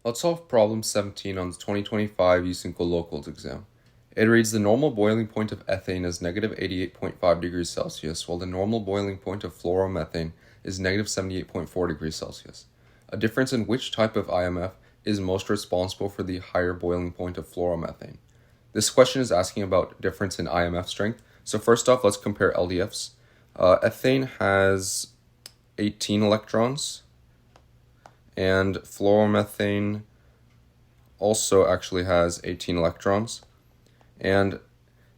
Let's solve problem 17 on the 2025 USNCO locals exam. It reads the normal boiling point of ethane is negative 88.5 degrees Celsius, while the normal boiling point of fluoromethane is negative 78.4 degrees Celsius. A difference in which type of IMF is most responsible for the higher boiling point of fluoromethane. This question is asking about difference in IMF strength. So first off, let's compare LDFs. Ethane has 18 electrons, and fluoromethane also actually has 18 electrons. And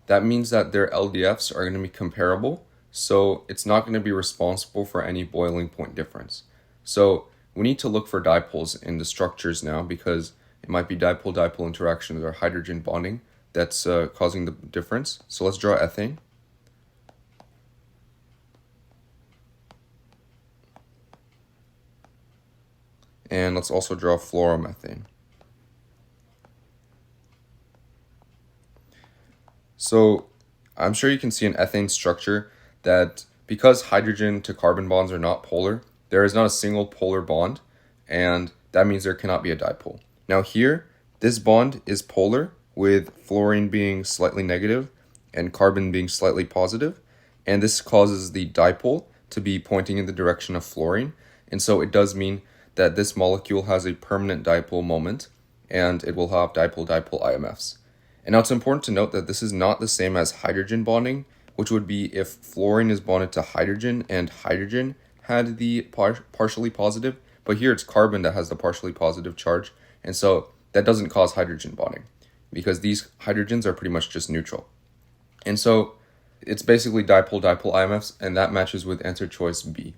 that means that their LDFs are going to be comparable, so it's not going to be responsible for any boiling point difference. So we need to look for dipoles in the structures now, because it might be dipole-dipole interactions or hydrogen bonding that's causing the difference. So let's draw ethane. And let's also draw fluoromethane. So I'm sure you can see in ethane structure that because hydrogen to carbon bonds are not polar, there is not a single polar bond, and that means there cannot be a dipole. Now here, this bond is polar, with fluorine being slightly negative and carbon being slightly positive, and this causes the dipole to be pointing in the direction of fluorine, and so it does mean that this molecule has a permanent dipole moment, and it will have dipole-dipole IMFs. And now it's important to note that this is not the same as hydrogen bonding, which would be if fluorine is bonded to hydrogen and hydrogen had the partially positive, but here it's carbon that has the partially positive charge, and so that doesn't cause hydrogen bonding, because these hydrogens are pretty much just neutral. And so it's basically dipole-dipole IMFs, and that matches with answer choice B.